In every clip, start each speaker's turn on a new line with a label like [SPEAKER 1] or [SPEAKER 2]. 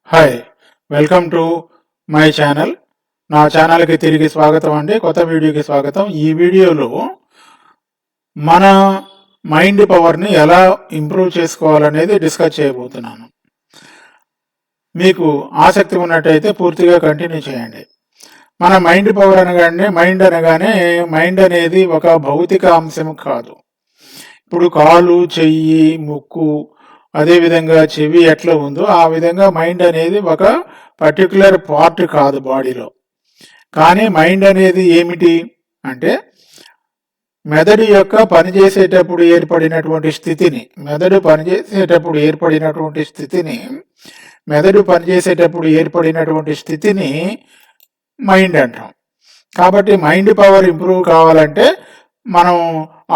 [SPEAKER 1] Hi, welcome to my channel. నా ఛానల్కి తిరిగి స్వాగతం అండి. కొత్త వీడియోకి స్వాగతం. ఈ వీడియోలో మన మైండ్ పవర్ని ఎలా ఇంప్రూవ్ చేసుకోవాలనేది డిస్కస్ చేయబోతున్నాను. మీకు ఆసక్తి ఉన్నట్టయితే పూర్తిగా కంటిన్యూ చేయండి. మన మైండ్ పవర్ అనగానే మైండ్ అనేది ఒక భౌతిక అంశం కాదు. ఇప్పుడు కాలు, చెయ్యి, ముక్కు, అదేవిధంగా చెవి ఎట్లా ఉందో ఆ విధంగా మైండ్ అనేది ఒక పర్టికులర్ పార్ట్ కాదు బాడీలో. కానీ మైండ్ అనేది ఏమిటి అంటే మెదడు యొక్క పనిచేసేటప్పుడు ఏర్పడినటువంటి స్థితిని మైండ్ అంటాం. కాబట్టి మైండ్ పవర్ ఇంప్రూవ్ కావాలంటే మనం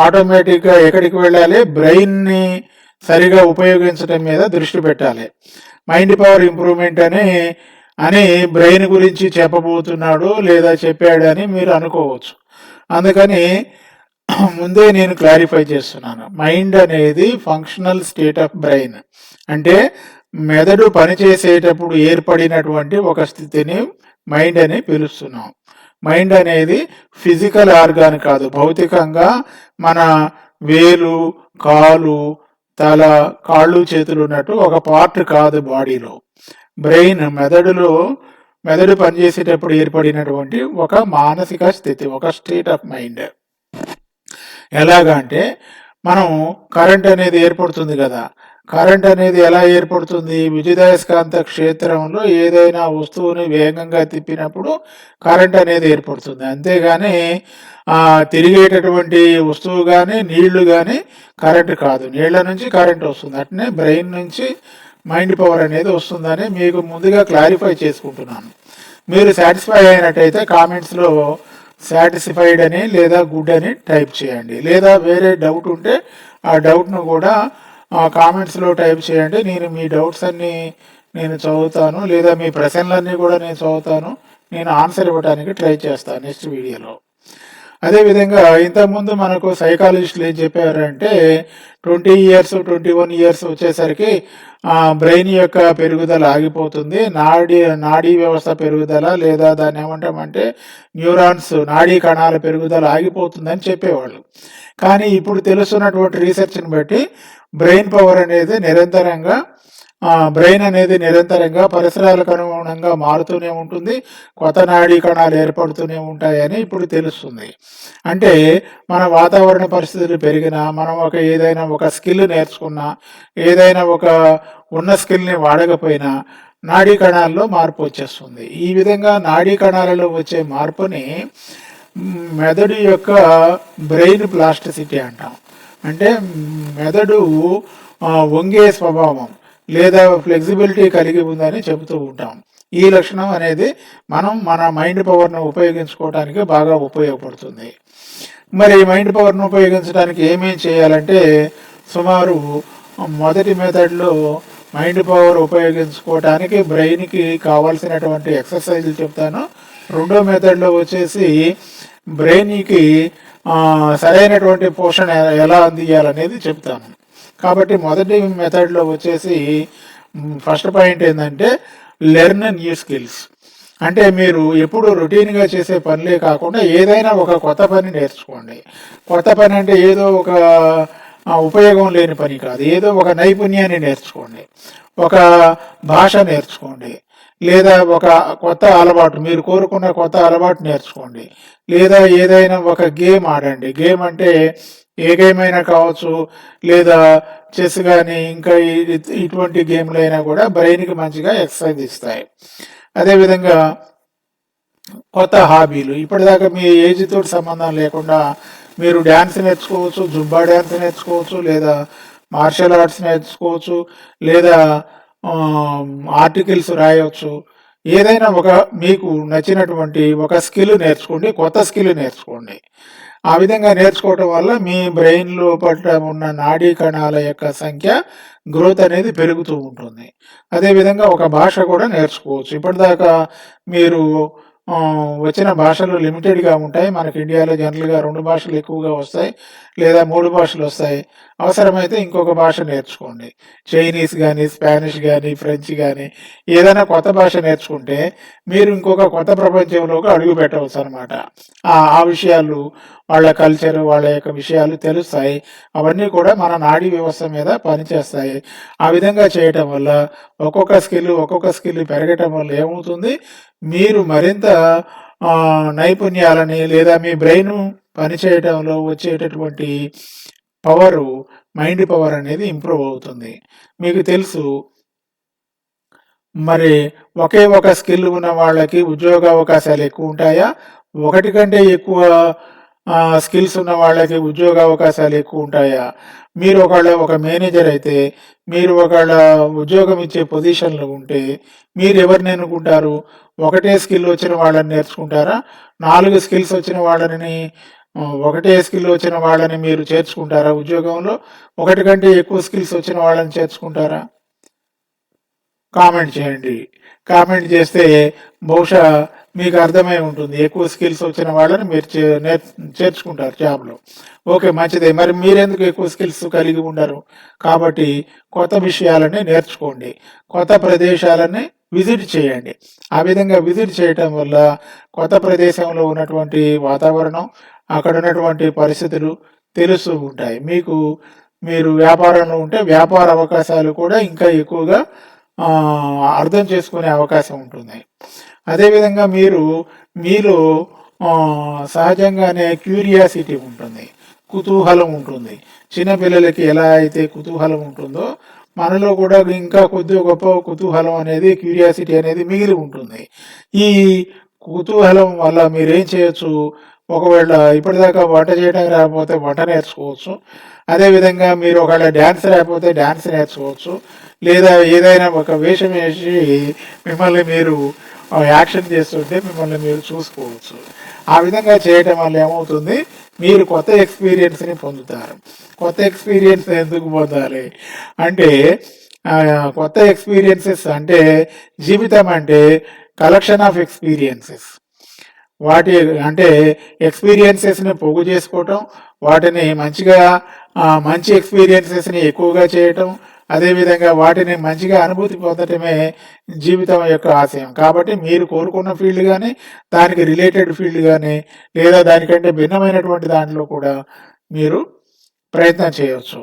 [SPEAKER 1] ఆటోమేటిక్గా ఎక్కడికి వెళ్ళాలి? బ్రెయిన్ని సరిగా ఉపయోగించడం మీద దృష్టి పెట్టాలి. మైండ్ పవర్ ఇంప్రూవ్మెంట్ అని బ్రెయిన్ గురించి చెప్పబోతున్నాడు లేదా చెప్పాడని మీరు అనుకోవచ్చు. అందుకని ముందే నేను క్లారిఫై చేస్తున్నాను. మైండ్ అనేది ఫంక్షనల్ స్టేట్ ఆఫ్ బ్రెయిన్, అంటే మెదడు పనిచేసేటప్పుడు ఏర్పడినటువంటి ఒక స్థితిని మైండ్ అని పిలుస్తున్నాం. మైండ్ అనేది ఫిజికల్ ఆర్గాన్ కాదు. భౌతికంగా మన వేలు, కాలు, తల, కాళ్ళు, చేతులు ఉన్నట్టు ఒక పార్ట్ కాదు బాడీలో. బ్రెయిన్ మెదడు పనిచేసేటప్పుడు ఏర్పడినటువంటి ఒక మానసిక స్థితి, ఒక స్టేట్ ఆఫ్ మైండ్. ఎలాగా అంటే మనం కరెంట్ అనేది ఏర్పడుతుంది కదా. కరెంట్ అనేది ఎలా ఏర్పడుతుంది? విద్యుదయస్కాంత క్షేత్రంలో ఏదైనా వస్తువుని వేగంగా తిప్పినప్పుడు కరెంట్ అనేది ఏర్పడుతుంది. అంతేగాని తిరిగేటటువంటి వస్తువు కానీ నీళ్లు కానీ కరెంట్ కాదు. నీళ్ల నుంచి కరెంట్ వస్తుంది. అట్నే బ్రెయిన్ నుంచి మైండ్ పవర్ అనేది వస్తుందని మీకు ముందుగా క్లారిఫై చేసుకుంటున్నాను. మీరు సాటిస్ఫై అయినట్టయితే కామెంట్స్లో సాటిస్ఫైడ్ అని లేదా గుడ్ అని టైప్ చేయండి. లేదా వేరే డౌట్ ఉంటే ఆ డౌట్ను కూడా కామెంట్స్లో టైప్ చేయండి. నేను మీ డౌట్స్ అన్నీ నేను చదువుతాను, లేదా మీ ప్రశ్నలన్నీ కూడా నేను చదువుతాను. నేను ఆన్సర్ ఇవ్వడానికి ట్రై చేస్తాను నెక్స్ట్ వీడియోలో. అదేవిధంగా ఇంతకుముందు మనకు సైకాలజిస్టులు ఏం చెప్పారంటే 20 years 21 years వచ్చేసరికి బ్రెయిన్ యొక్క పెరుగుదల ఆగిపోతుంది. నాడీ వ్యవస్థ పెరుగుదల, లేదా దాన్ని ఏమంటామంటే న్యూరాన్స్, నాడీ కణాల పెరుగుదల ఆగిపోతుందని చెప్పేవాళ్ళు. కానీ ఇప్పుడు తెలుస్తున్నటువంటి రీసెర్చ్ని బట్టి బ్రెయిన్ అనేది నిరంతరంగా పరిసరాలకు అనుగుణంగా మారుతూనే ఉంటుంది. కొత్త నాడీ కణాలు ఏర్పడుతూనే ఉంటాయని ఇప్పుడు తెలుస్తుంది. అంటే మన వాతావరణ పరిస్థితులు పెరిగినా, మనం ఏదైనా ఒక స్కిల్ నేర్చుకున్నా, ఏదైనా ఒక ఉన్న స్కిల్ని వాడకపోయినా నాడీ కణాల్లో మార్పు వచ్చేస్తుంది. ఈ విధంగా నాడీ కణాలలో వచ్చే మార్పుని మెదడు యొక్క బ్రెయిన్ ప్లాస్టిసిటీ అంటాం. అంటే మెదడు వంగే స్వభావం లేదా ఫ్లెక్సిబిలిటీ కలిగి ఉందని చెబుతూ ఉంటాం. ఈ లక్షణం అనేది మన మైండ్ పవర్ను ఉపయోగించుకోవడానికి బాగా ఉపయోగపడుతుంది. మరి ఈ మైండ్ పవర్ను ఉపయోగించడానికి ఏమేం చేయాలంటే సుమారు మొదటి మెథడ్లో మైండ్ పవర్ ఉపయోగించుకోవడానికి బ్రెయిన్కి కావాల్సినటువంటి ఎక్సర్సైజులు చెప్తాను. రెండో మెథడ్లో వచ్చేసి బ్రెయిన్కి సరైనటువంటి పోషణ ఎలా అందియాలనేది చెప్తాను. కాబట్టి మొదటి మెథడ్లో వచ్చేసి ఫస్ట్ పాయింట్ ఏంటంటే లెర్న్ న్యూ స్కిల్స్. అంటే మీరు ఎప్పుడు రొటీన్గా చేసే పనులే కాకుండా ఏదైనా ఒక కొత్త పని నేర్చుకోండి. కొత్త పని అంటే ఏదో ఒక ఉపయోగం లేని పని కాదు, ఏదో ఒక నైపుణ్యాన్ని నేర్చుకోండి. ఒక భాష నేర్చుకోండి, లేదా ఒక కొత్త అలవాటు, మీరు కోరుకున్న కొత్త అలవాటు నేర్చుకోండి. లేదా ఏదైనా ఒక గేమ్ ఆడండి. గేమ్ అంటే ఏ గేమ్ అయినా కావచ్చు, లేదా చెస్ కానీ ఇంకా ఇటువంటి గేమ్లు అయినా కూడా బ్రెయిన్కి మంచిగా ఎక్సర్సైజ్ ఇస్తాయి. అదేవిధంగా కొత్త హాబీలు, ఇప్పటిదాకా మీ ఏజ్తో సంబంధం లేకుండా మీరు డ్యాన్స్ నేర్చుకోవచ్చు, జుంబా డ్యాన్స్ నేర్చుకోవచ్చు, లేదా మార్షల్ ఆర్ట్స్ నేర్చుకోవచ్చు, లేదా ఆర్టికల్స్ రాయవచ్చు. ఏదైనా మీకు నచ్చినటువంటి ఒక స్కిల్ నేర్చుకోండి, కొత్త స్కిల్ నేర్చుకోండి. ఆ విధంగా నేర్చుకోవటం వల్ల మీ బ్రెయిన్ లోపల ఉన్న నాడీ కణాల యొక్క సంఖ్య గ్రోత్ అనేది పెరుగుతూ ఉంటుంది. అదేవిధంగా ఒక భాష కూడా నేర్చుకోవచ్చు. ఇప్పటిదాకా మీరు వచ్చిన భాషలు లిమిటెడ్గా ఉంటాయి. మనకి ఇండియాలో జనరల్గా 2 భాషలు ఎక్కువగా వస్తాయి, లేదా 3 భాషలు వస్తాయి. అవసరమైతే ఇంకొక భాష నేర్చుకోండి. చైనీస్ కానీ, స్పానిష్ కానీ, ఫ్రెంచ్ కానీ ఏదైనా కొత్త భాష నేర్చుకుంటే మీరు ఇంకొక కొత్త ప్రపంచంలోకి అడుగు పెట్టవచ్చు అనమాట. ఆ విషయాలు, వాళ్ళ కల్చర్, వాళ్ళ యొక్క విషయాలు తెలుస్తాయి. అవన్నీ కూడా మన నాడీ వ్యవస్థ మీద పనిచేస్తాయి. ఆ విధంగా చేయటం వల్ల ఒక్కొక్క స్కిల్ పెరగటం వల్ల ఏమవుతుంది, మీరు మరింత నైపుణ్యాలని లేదా మీ బ్రెయిన్ పనిచేయటంలో వచ్చేటటువంటి పవరు, మైండ్ పవర్ అనేది ఇంప్రూవ్ అవుతుంది. మీకు తెలుసు, మరి ఒకే ఒక స్కిల్ ఉన్న వాళ్ళకి ఉద్యోగ అవకాశాలు ఎక్కువ ఉంటాయా, ఒకటి కంటే ఎక్కువ స్కిల్స్ ఉన్న వాళ్ళకి ఉద్యోగ అవకాశాలు ఎక్కువ ఉంటాయా? మీరు ఒకవేళ ఒక మేనేజర్ అయితే, మీరు ఒకవేళ ఉద్యోగం ఇచ్చే పొజిషన్లో ఉంటే మీరు ఎవరిని ఎన్నుకుంటారు? ఒకటే స్కిల్ వచ్చిన వాళ్ళని నేర్చుకుంటారా? 4 స్కిల్స్ వచ్చిన వాళ్ళని, ఒకటే స్కిల్ వచ్చిన వాళ్ళని మీరు చేర్చుకుంటారా ఉద్యోగంలో? ఒకటి కంటే ఎక్కువ స్కిల్స్ వచ్చిన వాళ్ళని చేర్చుకుంటారా? కామెంట్ చేయండి. కామెంట్ చేస్తే బహుశా మీకు అర్థమై ఉంటుంది. ఎక్కువ స్కిల్స్ వచ్చిన వాళ్ళని మీరు చేర్చుకుంటారు జాబ్లో. ఓకే, మంచిదే. మరి మీరెందుకు ఎక్కువ స్కిల్స్ కలిగి ఉండరు? కాబట్టి కొత్త విషయాలని నేర్చుకోండి, కొత్త ప్రదేశాలని విజిట్ చేయండి. ఆ విధంగా విజిట్ చేయటం వల్ల కొత్త ప్రదేశంలో ఉన్నటువంటి వాతావరణం, అక్కడ ఉన్నటువంటి పరిస్థితులు తెలుస్తూ ఉంటాయి. మీరు వ్యాపారంలో ఉంటే వ్యాపార అవకాశాలు కూడా ఇంకా ఎక్కువగా అర్థం చేసుకునే అవకాశం ఉంటుంది. అదేవిధంగా మీలో సహజంగానే క్యూరియాసిటీ ఉంటుంది, కుతూహలం ఉంటుంది. చిన్నపిల్లలకి ఎలా అయితే కుతూహలం ఉంటుందో మనలో కూడా ఇంకా కొద్దిగా గొప్ప కుతూహలం అనేది, క్యూరియాసిటీ అనేది మిగిలి ఉంటుంది. ఈ కుతూహలం వల్ల మీరేం చేయొచ్చు, ఒకవేళ ఇప్పటిదాకా వంట చేయడానికి రాకపోతే వంట నేర్చుకోవచ్చు. అదేవిధంగా మీరు ఒకవేళ డ్యాన్స్ రాకపోతే డ్యాన్స్ నేర్చుకోవచ్చు, లేదా ఏదైనా ఒక వేషం వేసి మిమ్మల్ని మీరు యాక్షన్ చేస్తుంటే మిమ్మల్ని మీరు చూసుకోవచ్చు. ఆ విధంగా చేయటం వల్ల ఏమవుతుంది, మీరు కొత్త ఎక్స్పీరియన్స్ని పొందుతారు. కొత్త ఎక్స్పీరియన్స్ ఎందుకు పొందాలి అంటే, కొత్త ఎక్స్పీరియన్సెస్ అంటే, జీవితం అంటే కలెక్షన్ ఆఫ్ ఎక్స్పీరియన్సెస్. వాటి అంటే ఎక్స్పీరియన్సెస్ని పోగు చేసుకోవటం, వాటిని మంచి ఎక్స్పీరియన్సెస్ని ఎక్కువగా చేయటం, అదేవిధంగా వాటిని మంచిగా అనుభూతి పొందటమే జీవితం యొక్క ఆశయం. కాబట్టి మీరు కోరుకున్న ఫీల్డ్ కానీ, దానికి రిలేటెడ్ ఫీల్డ్ కానీ, లేదా దానికంటే భిన్నమైనటువంటి దాంట్లో కూడా మీరు ప్రయత్నం చేయవచ్చు.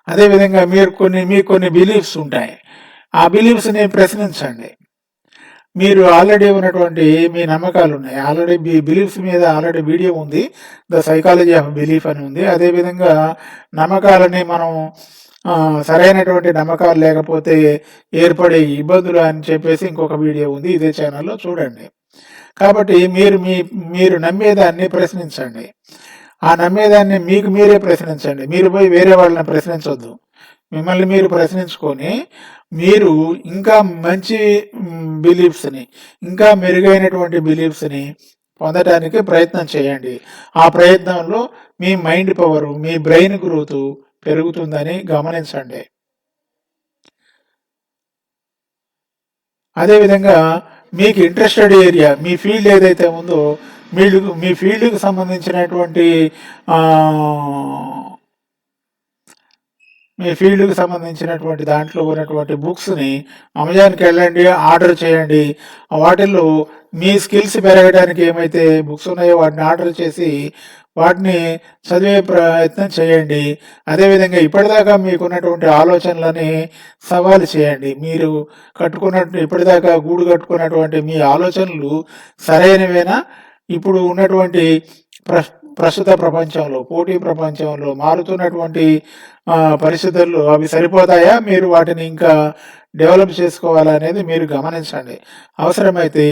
[SPEAKER 1] అదేవిధంగా మీకు కొన్ని బిలీఫ్స్ ఉంటాయి. ఆ బిలీఫ్స్ని ప్రశ్నించండి. మీరు ఆల్రెడీ ఉన్నటువంటి మీ నమ్మకాలు ఉన్నాయి. ఆల్రెడీ బిలీఫ్స్ మీద ఆల్రెడీ వీడియో ఉంది, ద సైకాలజీ ఆఫ్ బిలీఫ్ అని ఉంది. అదేవిధంగా నమ్మకాలని మనం సరైనటువంటి నమ్మకాలు లేకపోతే ఏర్పడే ఇబ్బందులు అని చెప్పేసి ఇంకొక వీడియో ఉంది, ఇదే ఛానల్లో చూడండి. కాబట్టి మీరు నమ్మేదాన్ని ప్రశ్నించండి. ఆ నమ్మేదాన్ని మీకు మీరే ప్రశ్నించండి. మీరు పోయి వేరే వాళ్ళని ప్రశ్నించొద్దు. మిమ్మల్ని మీరు ప్రశ్నించుకొని మీరు ఇంకా మంచి బిలీఫ్స్ని, ఇంకా మెరుగైనటువంటి బిలీఫ్స్ని పొందడానికి ప్రయత్నం చేయండి. ఆ ప్రయత్నంలో మీ మైండ్ పవరు, మీ బ్రెయిన్ గ్రోత్ పెరుగుతుందని గమనించండి. అదేవిధంగా మీకు ఇంట్రెస్టెడ్ ఏరియా, మీ ఫీల్డ్ ఏదైతే ఉందో మీ ఫీల్డ్కి సంబంధించినటువంటి దాంట్లో ఉన్నటువంటి బుక్స్ని అమెజాన్కి వెళ్ళండి, ఆర్డర్ చేయండి. వాటిల్లో మీ స్కిల్స్ పెరగడానికి ఏమైతే బుక్స్ ఉన్నాయో వాటిని ఆర్డర్ చేసి వాటిని చదివే ప్రయత్నం చేయండి. అదేవిధంగా ఇప్పటిదాకా మీకున్నటువంటి ఆలోచనలని సవాలు చేయండి. మీరు ఇప్పటిదాకా గూడు కట్టుకున్నటువంటి మీ ఆలోచనలు సరైనవేనా? ఇప్పుడు ఉన్నటువంటి ప్రస్తుత ప్రపంచంలో, పోటీ ప్రపంచంలో, మారుతున్నటువంటి పరిస్థితుల్లో అవి సరిపోతాయా? మీరు వాటిని ఇంకా డెవలప్ చేసుకోవాలనేది మీరు గమనించండి. అవసరమైతే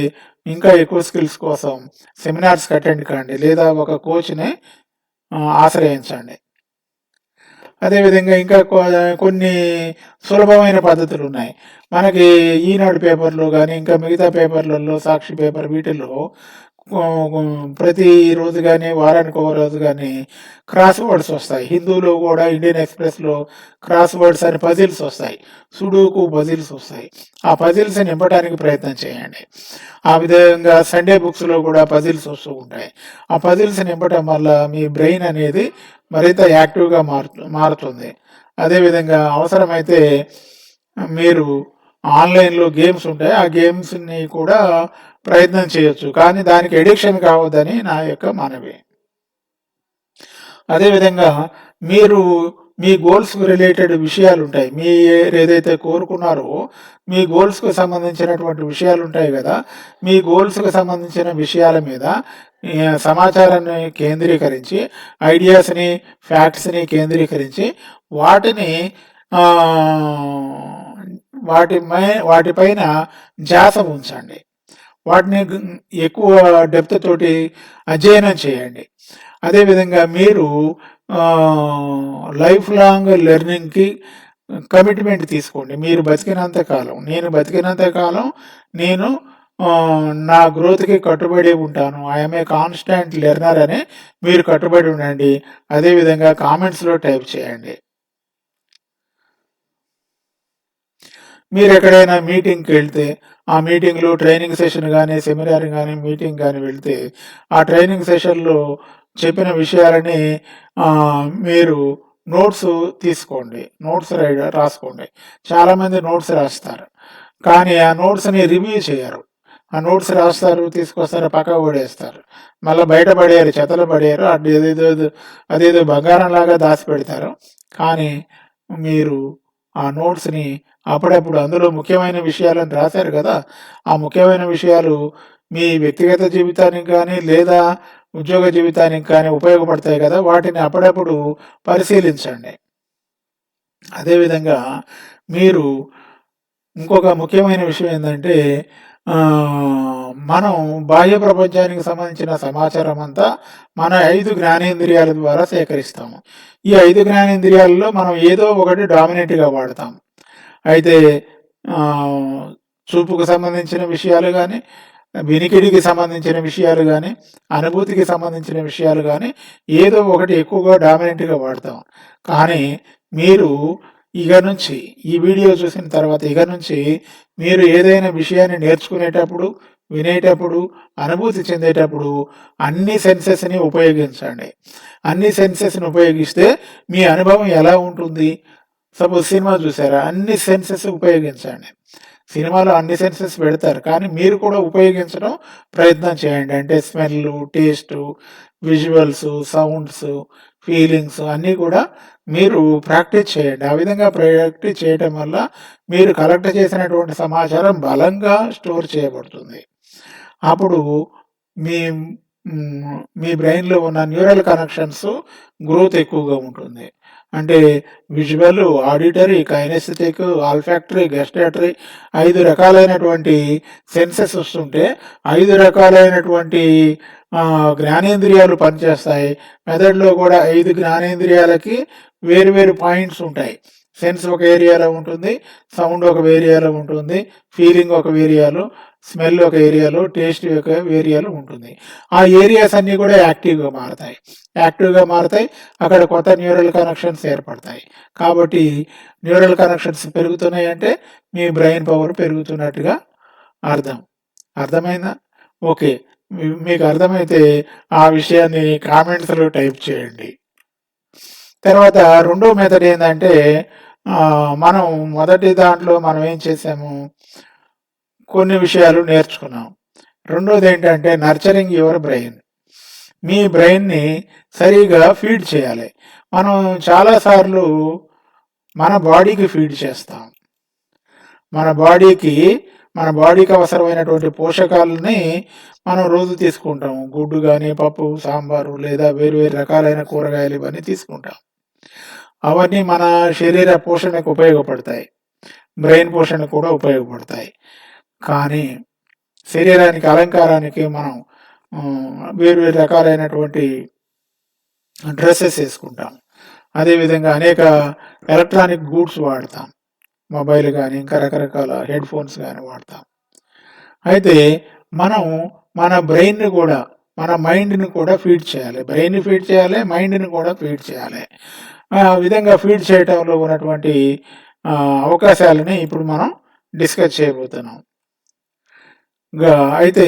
[SPEAKER 1] ఇంకా ఎక్కువ స్కిల్స్ కోసం సెమినార్స్కి అటెండ్ కాండి, లేదా ఒక కోచ్ని ఆశ్రయించండి. అదేవిధంగా ఇంకా కొన్ని సులభమైన పద్ధతులు ఉన్నాయి. మనకి ఈనాడు పేపర్లో కానీ ఇంకా మిగతా పేపర్లలో, సాక్షి పేపర్, వీటిల్లో ప్రతిరోజు కానీ వారానికి ఒక రోజు కానీ క్రాస్ వర్డ్స్ వస్తాయి. హిందూలో కూడా ఇండియన్ ఎక్స్‌ప్రెస్‌లో క్రాస్ వర్డ్స్ అని పజిల్స్ వస్తాయి. సుడోకు పజిల్స్ వస్తాయి. ఆ పజిల్స్ నింపడానికి ప్రయత్నం చేయండి. ఆ విధంగా సండే బుక్స్‌లో కూడా పజిల్స్ వస్తూ ఉంటాయి. ఆ పజిల్స్ నింపటం వల్ల మీ బ్రెయిన్ అనేది మరింత యాక్టివ్‌గా మారుతుంది. అదేవిధంగా అవసరమైతే మీరు ఆన్‌లైన్‌లో గేమ్స్ ఉంటాయి. ఆ గేమ్స్‌ని కూడా ప్రయత్నం చేయొచ్చు. కానీ దానికి ఎడిక్షన్ కావద్దని నా యొక్క మనవి. అదేవిధంగా మీరు మీ గోల్స్‌కి రిలేటెడ్ విషయాలుంటాయి. ఏదైతే కోరుకున్నారో మీ గోల్స్‌కి సంబంధించినటువంటి విషయాలుంటాయి గదా! మీ గోల్స్‌కి సంబంధించిన విషయాల మీద సమాచారాన్ని కేంద్రీకరించి, ఐడియాస్‌ని, ఫ్యాక్ట్స్‌ని కేంద్రీకరించి వాటిని ఆహ్, వాటిపైన ధ్యాస ఉంచండి. వాటిని ఎక్కువ డెప్త్ తోటి అధ్యయనం చేయండి. అదేవిధంగా మీరు లైఫ్ లాంగ్ లెర్నింగ్‌కి కమిట్మెంట్ తీసుకోండి. మీరు బతికినంత కాలం, నేను బతికినంత కాలం నేను నా గ్రోత్‌కి కట్టుబడి ఉంటాను. I am a constant learner అని మీరు కట్టుబడి ఉండండి. అదేవిధంగా కామెంట్స్‌లో టైప్ చేయండి. మీరు ఎక్కడైనా మీటింగ్‌కి వెళ్తే, ఆ మీటింగ్‌లో ట్రైనింగ్ సెషన్ గానీ, సెమినార్ గానీ, మీటింగ్ గానీ వెళ్తే, ఆ ట్రైనింగ్ సెషన్‌లో చెప్పిన విషయాలని మీరు నోట్స్ తీసుకోండి. నోట్స్ రాసుకోండి. చాలామంది నోట్స్ రాస్తారు. కానీ ఆ నోట్స్‌ని రివ్యూ చేయరు. ఆ నోట్స్ రాస్తారు, తీసుకొస్తారు, పక్కకు పడేస్తారు. మళ్ళా బయట పడేయరు, చెత్తలో పడేయరు. అదేదో బంగారంలాగా దాచిపెడతారు. కానీ మీరు ఆ నోట్స్‌ని అప్పుడప్పుడు అందులో ముఖ్యమైన విషయాలను రాశారు కదా! ఆ ముఖ్యమైన విషయాలు మీ వ్యక్తిగత జీవితానికి కానీ, లేదా ఉద్యోగ జీవితానికి కానీ ఉపయోగపడతాయి కదా! వాటిని అప్పుడప్పుడు పరిశీలించండి. అదేవిధంగా మీరు ఇంకొక ముఖ్యమైన విషయం ఏందంటే మనం బాహ్య ప్రపంచానికి సంబంధించిన సమాచారం అంతా మన 5 జ్ఞానేంద్రియాల ద్వారా సేకరిస్తాము. ఈ 5 జ్ఞానేంద్రియాలలో మనం ఏదో ఒకటి డామినేట్‌గా వాడతాం. అయితే చూపుకు సంబంధించిన విషయాలు గానీ, వినికిడికి సంబంధించిన విషయాలు గానీ, అనుభూతికి సంబంధించిన విషయాలు గానీ, ఏదో ఒకటి ఎక్కువగా డామినెంట్‌గా వాడతాం. కానీ మీరు ఇక నుంచి ఈ వీడియో చూసిన తర్వాత ఇక నుంచి మీరు ఏదైనా విషయాన్ని నేర్చుకునేటప్పుడు, వినేటప్పుడు, అనుభూతి చెందేటప్పుడు అన్ని సెన్సెస్‌ని ఉపయోగించండి. అన్ని సెన్సెస్‌ని ఉపయోగిస్తే మీ అనుభవం ఎలా ఉంటుంది? సపోజ్ సినిమా చూసారా? అన్ని సెన్సెస్ ఉపయోగించండి. సినిమాలో అన్ని సెన్సెస్ పెడతారు. కానీ మీరు కూడా ఉపయోగించడం ప్రయత్నం చేయండి. అంటే smell, taste, visuals, sounds, feelings అన్నీ కూడా మీరు ప్రాక్టీస్ చేయండి. ఆ విధంగా ప్రాక్టీస్ చేయటం వల్ల మీరు కలెక్ట్ చేసినటువంటి సమాచారం బలంగా స్టోర్ చేయబడుతుంది. అప్పుడు మీ మీ బ్రెయిన్‌లో ఉన్న న్యూరల్ కనెక్షన్స్ గ్రోత్ ఎక్కువగా ఉంటుంది. అంటే విజువల్, ఆడిటరీ, కైనెస్థెటిక్, ఆల్ఫాక్టరీ, గస్టాటరీ 5 రకాలైనటువంటి సెన్సెస్ వస్తుంటే 5 రకాలైనటువంటి జ్ఞానేంద్రియాలు పనిచేస్తాయి. మెదడులో కూడా 5 జ్ఞానేంద్రియాలకి వేరు వేరు పాయింట్స్ ఉంటాయి. సెన్స్ ఒక ఏరియాలో ఉంటుంది, సౌండ్ ఒక ఏరియాలో ఉంటుంది, ఫీలింగ్ ఒక ఏరియాలో, స్మెల్ ఒక ఏరియాలో, టేస్ట్ ఒక ఏరియాలో ఉంటుంది. ఆ ఏరియాస్ అన్నీ కూడా యాక్టివ్గా మారతాయి. అక్కడ కొత్త న్యూరల్ కనెక్షన్స్ ఏర్పడతాయి. కాబట్టి న్యూరల్ కనెక్షన్స్ పెరుగుతున్నాయి అంటే మీ బ్రెయిన్ పవర్ పెరుగుతున్నట్టుగా అర్థం. అర్థమైందా? ఓకే. మీకు అర్థమైతే ఆ విషయాన్ని కామెంట్స్‌లో టైప్ చేయండి. తర్వాత రెండో మెథడ్ ఏందంటే మనం మొదటి దాంట్లో మనం ఏం చేసాము? కొన్ని విషయాలు నేర్చుకున్నాం. రెండోది ఏంటంటే నర్చరింగ్ యువర్ బ్రెయిన్. మీ బ్రెయిన్‌ని సరిగ్గా ఫీడ్ చేయాలి. మనం చాలాసార్లు మన బాడీకి ఫీడ్ చేస్తాం. మన బాడీకి అవసరమైనటువంటి పోషకాలని మనం రోజు తీసుకుంటాం. గుడ్డు కానీ, పప్పు, సాంబారు లేదా వేరు వేరు రకాలైన కూరగాయలు ఇవన్నీ తీసుకుంటాం. అవన్నీ మన శరీర పోషణకు ఉపయోగపడతాయి. బ్రెయిన్ పోషణకు కూడా ఉపయోగపడతాయి. కానీ శరీరానికి అలంకారానికి మనం వేరు వేరు రకాలైనటువంటి డ్రెస్సెస్ వేసుకుంటాం. అదేవిధంగా అనేక ఎలక్ట్రానిక్ గూడ్స్ వాడతాం. మొబైల్ కానీ ఇంకా రకరకాల హెడ్ ఫోన్స్ కానీ వాడతాం. అయితే మనం మన బ్రెయిన్‌ని కూడా, మన మైండ్‌ని కూడా ఫీడ్ చేయాలి. బ్రెయిన్‌ని ఫీడ్ చేయాలి, మైండ్‌ని కూడా ఫీడ్ చేయాలి. ఆ విధంగా ఫీడ్ చేయటంలో ఉన్నటువంటి అవకాశాలని ఇప్పుడు మనం డిస్కస్ చేయబోతున్నాం. అయితే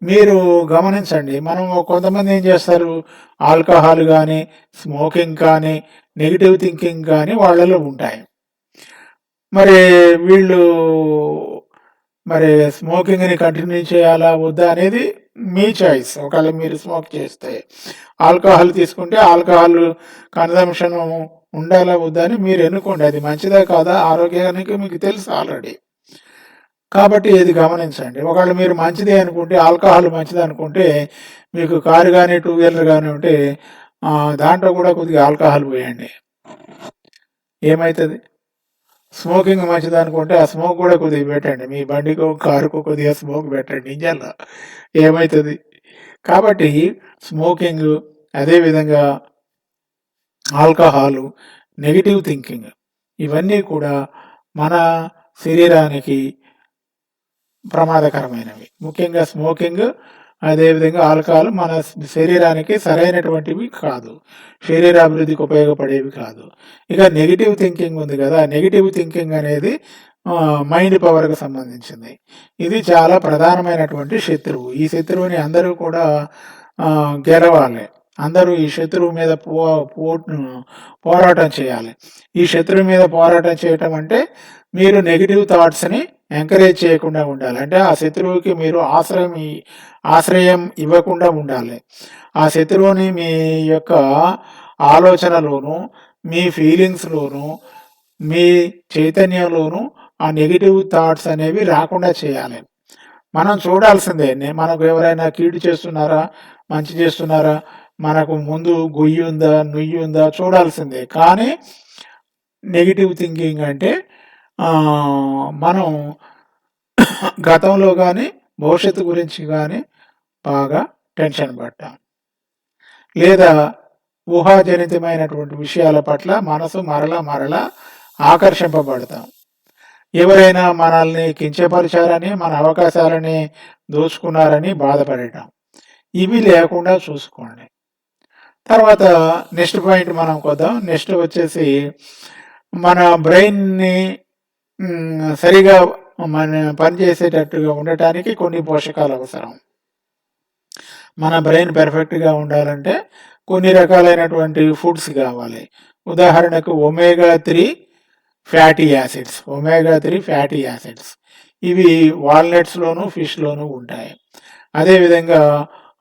[SPEAKER 1] మీరు గమనించండి. మనం కొంతమంది ఏం చేస్తారు, ఆల్కహాల్ గానీ, స్మోకింగ్ కానీ, నెగెటివ్ థింకింగ్ కానీ వాళ్ళలో ఉంటాయి. మరి వీళ్ళు మరి స్మోకింగ్‌ని కంటిన్యూ చేయాలా? వద్దా? అనేది మీ చాయిస్. ఒకవేళ మీరు స్మోక్ చేస్తే. ఆల్కహాల్ తీసుకుంటే ఆల్కహాల్ కన్జంప్షన్ ఉండాలా? వద్దా? అని మీరు ఎన్నుకోండి. అది మంచిదా? కాదా? ఆరోగ్యానికి మీకు తెలుసు ఆల్రెడీ. కాబట్టి ఇది గమనించండి. ఒకవేళ మీరు మంచిదే అనుకుంటే, ఆల్కహాల్ మంచిదనుకుంటే, మీకు కారు గానీ, టూ వీలర్ గానీ ఉంటే దాంట్లో కూడా కొద్దిగా ఆల్కహాల్ పోయండి. ఏమైతది? స్మోకింగ్ మంచిదనుకుంటే, ఆ స్మోక్ కూడా కొద్దిగా పెట్టండి. మీ బండికో, కారుకో కొద్దిగా స్మోక్ పెట్టండి ఇంజన్‌లో. ఏమైతది? కాబట్టి స్మోకింగు, అదేవిధంగా ఆల్కహాలు, నెగెటివ్ థింకింగ్ ఇవన్నీ కూడా మన శరీరానికి ప్రమాదకరమైనవి. ముఖ్యంగా స్మోకింగ్, అదేవిధంగా ఆల్కహాల్ మన శరీరానికి సరైనటువంటివి కాదు. శరీరాభివృద్ధికి ఉపయోగపడేవి కాదు. ఇక నెగెటివ్ థింకింగ్ ఉంది కదా! నెగెటివ్ థింకింగ్ అనేది మైండ్ పవర్‌కి సంబంధించింది. ఇది చాలా ప్రధానమైనటువంటి శత్రువు. ఈ శత్రువుని అందరూ కూడా గెలవాలి. అందరూ ఈ శత్రువు మీద పోరాటం చేయాలి. ఈ శత్రువు మీద పోరాటం చేయటం అంటే మీరు నెగెటివ్ థాట్స్‌ని ఎంకరేజ్ చేయకుండా ఉండాలి. అంటే ఆ శత్రువుకి మీరు ఆశ్రయం ఇవ్వకుండా ఉండాలి. ఆ శత్రువుని మీ యొక్క ఆలోచనలోను, మీ ఫీలింగ్స్‌లోను, మీ చైతన్యంలోను ఆ నెగెటివ్ థాట్స్ అనేవి రాకుండా చేయాలి. మనం చూడాల్సిందే. మనకు ఎవరైనా కీడు చేస్తున్నారా? మంచి చేస్తున్నారా? మనకు ముందు గొయ్యి ఉందా? నుయ్యి ఉందా? చూడాల్సిందే. కానీ నెగెటివ్ థింకింగ్ అంటే మనం గతంలో కానీ, భవిష్యత్తు గురించి కానీ బాగా టెన్షన్ పడ్డాం. లేదా ఊహాజనితమైనటువంటి విషయాల పట్ల మనసు మరలా ఆకర్షింపబడతాం. ఎవరైనా మనల్ని కించపరిచారని, మన అవకాశాలని దోచుకున్నారని బాధపడటం. ఇవి లేకుండా చూసుకోండి. తర్వాత నెక్స్ట్ పాయింట్ మనం కొద్దాం. నెక్స్ట్ వచ్చేసి మన బ్రెయిన్‌ని సరిగా పనిచేసేటట్టుగా ఉండటానికి కొన్ని పోషకాలు అవసరం. మన బ్రెయిన్ పెర్ఫెక్ట్‌గా ఉండాలంటే కొన్ని రకాలైనటువంటి ఫుడ్స్ కావాలి. ఉదాహరణకు ఒమేగా-3 ఫ్యాటీ యాసిడ్స్. ఇవి వాల్నట్స్‌లోను, ఫిష్‌లోను ఉంటాయి. అదేవిధంగా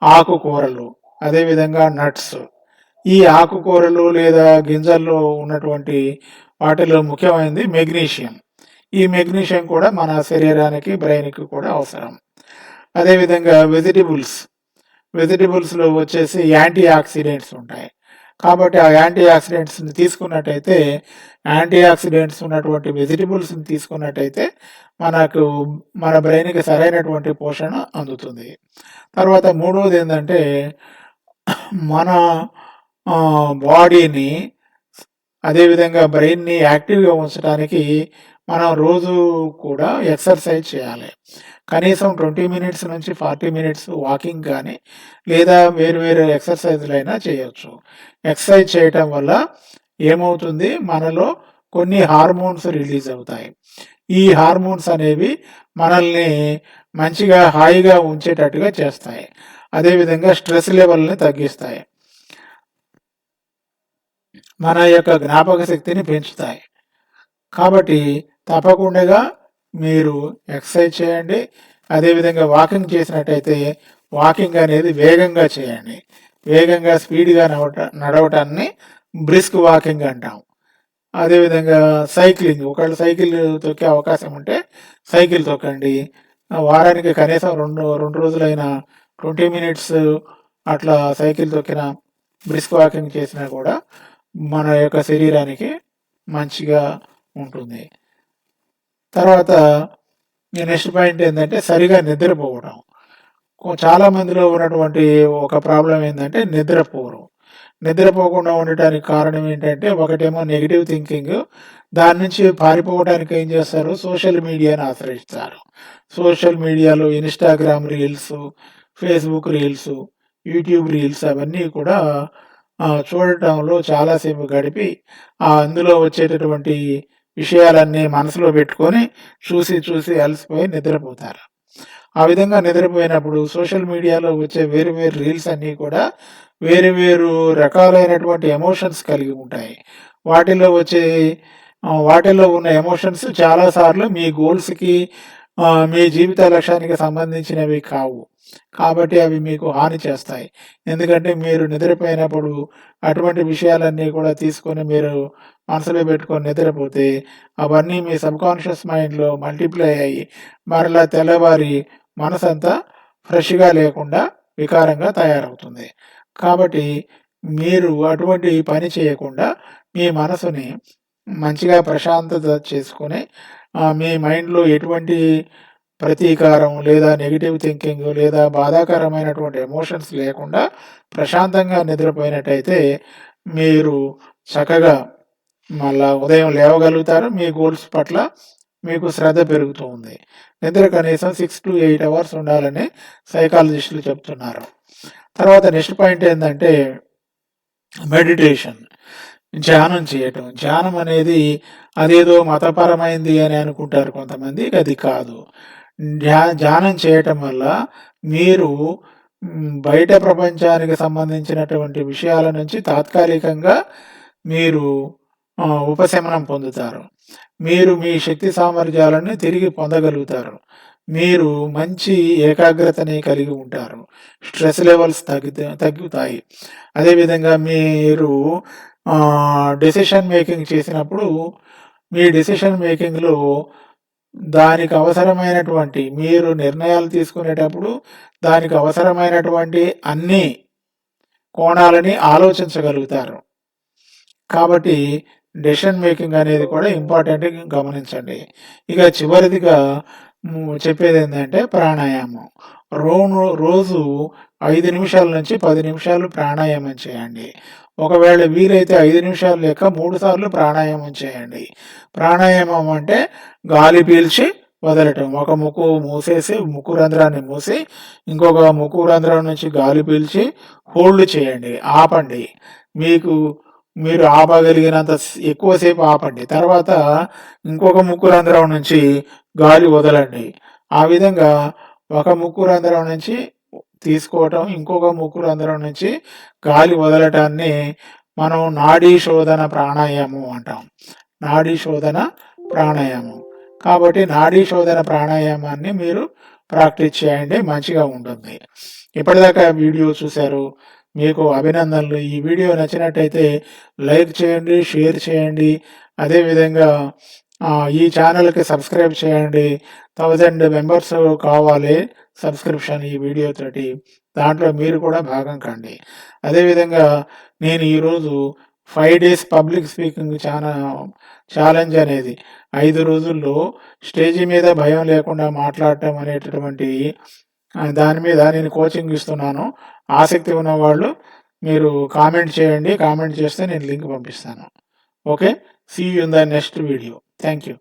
[SPEAKER 1] ఆకుకూరలు, అదేవిధంగా నట్స్. ఈ ఆకుకూరలు లేదా గింజల్లో ఉన్నటువంటి వాటిలో ముఖ్యమైనది మెగ్నీషియం. ఈ మెగ్నీషియం కూడా మన శరీరానికి, బ్రెయిన్‌కి కూడా అవసరం. అదేవిధంగా వెజిటబుల్స్‌లో వచ్చేసి యాంటీ ఆక్సిడెంట్స్ ఉంటాయి. కాబట్టి ఆ యాంటీ ఆక్సిడెంట్స్‌ని తీసుకున్నట్టయితే, యాంటీ ఆక్సిడెంట్స్ ఉన్నటువంటి వెజిటబుల్స్‌ని తీసుకున్నట్టయితే మనకు మన బ్రెయిన్‌కి సరైనటువంటి పోషణ అందుతుంది. తర్వాత మూడవది ఏందంటే, మన బాడీని అదేవిధంగా బ్రెయిన్‌ని యాక్టివ్‌గా ఉంచడానికి మనం రోజు కూడా ఎక్సర్సైజ్ చేయాలి. కనీసం 20 మినిట్స్ నుంచి 40 మినిట్స్ వాకింగ్ కానీ, లేదా వేరు ఎక్సర్సైజ్‌లైనా చేయొచ్చు. ఎక్సర్సైజ్ చేయటం వల్ల ఏమవుతుంది, మనలో కొన్ని హార్మోన్స్ రిలీజ్ అవుతాయి. ఈ హార్మోన్స్ అనేవి మనల్ని మంచిగా హాయిగా ఉంచేటట్టుగా చేస్తాయి. అదేవిధంగా స్ట్రెస్ లెవెల్‌ని తగ్గిస్తాయి. మన యొక్క జ్ఞాపక శక్తిని పెంచుతాయి. కాబట్టి తప్పకుండా మీరు ఎక్సర్సైజ్ చేయండి. అదేవిధంగా వాకింగ్ చేసినట్టయితే వాకింగ్ అనేది వేగంగా చేయండి. వేగంగా స్పీడ్‌గా నడవటాన్ని బ్రిస్క్ వాకింగ్ అంటాం. అదేవిధంగా సైక్లింగ్, ఒకవేళ సైకిల్ తొక్కే అవకాశం ఉంటే సైకిల్ తొక్కండి. వారానికి కనీసం 2 రోజులైనా 20 మినిట్స్ అట్లా సైకిల్ తొక్కినా, బ్రిస్క్ వాకింగ్ చేసినా కూడా మన యొక్క శరీరానికి మంచిగా ఉంటుంది. తర్వాత నెక్స్ట్ పాయింట్ ఏంటంటే సరిగా నిద్రపోవడం. చాలా మందిలో ఉన్నటువంటి ఒక ప్రాబ్లం ఏంటంటే నిద్రపోరు. నిద్రపోకుండా ఉండటానికి కారణం ఏంటంటే, ఒకటేమో నెగెటివ్ థింకింగ్. దాని నుంచి పారిపోవడానికి ఏం చేస్తారు? సోషల్ మీడియాని ఆశ్రయిస్తారు. సోషల్ మీడియాలో Instagram reels, Facebook reels, YouTube reels అవన్నీ కూడా చూడటంలో చాలా సేపు గడిపి, అందులో వచ్చేటటువంటి విషయాలన్నీ మనసులో పెట్టుకొని చూసి, చూసి అలసిపోయి నిద్రపోతారు. ఆ విధంగా నిద్రపోయినప్పుడు సోషల్ మీడియాలో వచ్చే వేరు వేరు రీల్స్ అన్నీ కూడా వేరు వేరు రకాలైనటువంటి ఎమోషన్స్ కలిగి ఉంటాయి. వాటిలో వచ్చే వాటిల్లో ఉన్న ఎమోషన్స్ చాలా సార్లు మీ గోల్స్‌కి మీ జీవిత లక్ష్యానికి సంబంధించినవి కావు. కాబట్టి అవి మీకు హాని చేస్తాయి. ఎందుకంటే మీరు నిద్రపోయినప్పుడు అటువంటి విషయాలన్నీ కూడా తీసుకొని మీరు మనసులో పెట్టుకొని నిద్రపోతే అవన్నీ మీ సబ్‌కాన్షియస్ మైండ్‌లో మల్టిప్లై అయ్యి మరలా తెల్లవారి మనసంతా ఫ్రెష్‌గా లేకుండా వికారంగా తయారవుతుంది. కాబట్టి మీరు అటువంటి పని చేయకుండా మీ మనసుని మంచిగా ప్రశాంతత చేసుకొని మీ మైండ్‌లో ఎటువంటి ప్రతీకారం లేదా నెగెటివ్ థింకింగ్ లేదా బాధాకరమైనటువంటి ఎమోషన్స్ లేకుండా ప్రశాంతంగా నిద్రపోయినట్టయితే మీరు చక్కగా మళ్ళా ఉదయం లేవగలుగుతారు. మీ గోల్స్ పట్ల మీకు శ్రద్ధ పెరుగుతూ ఉంది. నిద్ర కనీసం 6-8 అవర్స్ ఉండాలని సైకాలజిస్టులు చెప్తున్నారు. తర్వాత నెక్స్ట్ పాయింట్ ఏందంటే మెడిటేషన్. ధ్యానం చేయటం. ధ్యానం అనేది అదేదో మతపరమైంది అని అనుకుంటారు కొంతమంది. అది కాదు. ధ్యానం చేయటం వల్ల మీరు బయట ప్రపంచానికి సంబంధించినటువంటి విషయాల నుంచి తాత్కాలికంగా మీరు ఉపశమనం పొందుతారు. మీరు మీ శక్తి సామర్థ్యాలను తిరిగి పొందగలుగుతారు. మీరు మంచి ఏకాగ్రతని కలిగి ఉంటారు. స్ట్రెస్ లెవెల్స్ తగ్గుతాయి. అదేవిధంగా మీరు డెసిషన్ మేకింగ్ చేసినప్పుడు మీ డెసిషన్ మేకింగ్‌లో దానికి అవసరమైనటువంటి మీరు నిర్ణయాలు తీసుకునేటప్పుడు దానికి అవసరమైనటువంటి అన్ని కోణాలని ఆలోచించగలుగుతారు. కాబట్టి డెసిషన్ మేకింగ్ అనేది కూడా ఇంపార్టెంట్ గమనించండి. ఇక చివరిదిగా చెప్పేదేంటంటే ప్రాణాయామం. రోజు 5 నిమిషాల నుంచి 10 నిమిషాలు ప్రాణాయామం చేయండి. ఒకవేళ వీలైతే 5 నిమిషాలు లేక 3 సార్లు ప్రాణాయామం చేయండి. ప్రాణాయామం అంటే గాలి పీల్చి వదలటం. ఒక ముక్కు మూసేసి ముక్కు రంధ్రాన్ని మూసి ఇంకొక ముక్కు రంధ్రం నుంచి గాలి పీల్చి హోల్డ్ చేయండి. ఆపండి. మీరు ఆపగలిగినంత ఎక్కువసేపు ఆపండి. తర్వాత ఇంకొక ముక్కు రంధ్రం నుంచి గాలి వదలండి. ఆ విధంగా ఒక ముక్కు రంధ్రం నుంచి తీసుకోవటం, ఇంకొక ముక్కు రంధ్రం నుంచి గాలి వదలటాన్ని మనం నాడీ శోధన ప్రాణాయామం అంటాం. నాడీ శోధన ప్రాణాయామం. కాబట్టి నాడీ శోధన ప్రాణాయామాన్ని మీరు ప్రాక్టీస్ చేయండి. మంచిగా ఉంటుంది. ఇప్పటిదాకా వీడియో చూశారు. మీకు అభినందనలు. ఈ వీడియో నచ్చినట్టయితే లైక్ చేయండి, షేర్ చేయండి. అదేవిధంగా ఈ ఛానల్‌కి సబ్స్క్రైబ్ చేయండి. 1000 మెంబర్స్ కావాలి సబ్స్క్రిప్షన్ ఈ వీడియోతోటి. దాంట్లో మీరు కూడా భాగం కండి. అదేవిధంగా నేను ఈరోజు 5 డేస్ పబ్లిక్ స్పీకింగ్ ఛాలెంజ్ అనేది 5 రోజుల్లో స్టేజి మీద భయం లేకుండా మాట్లాడటం అనేటటువంటి దాని మీద నేను కోచింగ్ ఇస్తున్నాను. ఆసక్తి ఉన్నవాళ్ళు మీరు కామెంట్ చేయండి. కామెంట్ చేస్తే నేను లింక్ పంపిస్తాను. Okay. See you in the next video. Thank you.